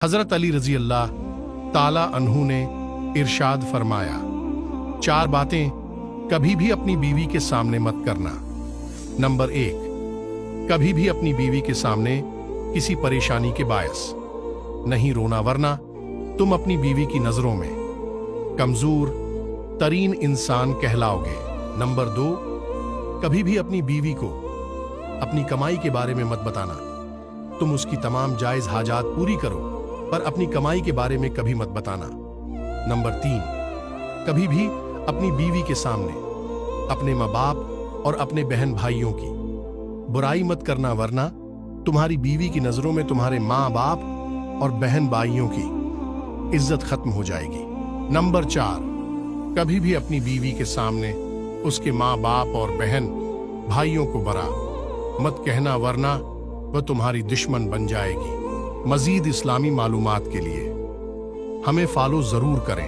हज़रत अली रज़ी अल्लाह ताला अन्हु ने इरशाद फरमाया, 4 बातें कभी भी अपनी बीवी के सामने मत करना। नंबर 1, कभी भी अपनी बीवी के सामने किसी परेशानी के बायस नहीं रोना, वरना तुम अपनी बीवी की नजरों में कमजोर तरीन इंसान कहलाओगे। नंबर 2, कभी भी अपनी बीवी को अपनी कमाई के बारे में मत बताना। तुम उसकी तमाम जायज हाजात पूरी करो, पर अपनी कमाई के बारे में कभी मत बताना। नंबर 3, कभी भी अपनी बीवी के सामने अपने माँ बाप और अपने बहन भाइयों की बुराई मत करना, वरना तुम्हारी बीवी की नजरों में तुम्हारे माँ बाप और बहन भाइयों की इज्जत खत्म हो जाएगी। नंबर 4, कभी भी अपनी बीवी के सामने उसके माँ बाप और बहन भाइयों को बुरा मत कहना, वरना वह तुम्हारी दुश्मन बन जाएगी। मजीद इस्लामी मालूमात के लिए हमें फॉलो जरूर करें।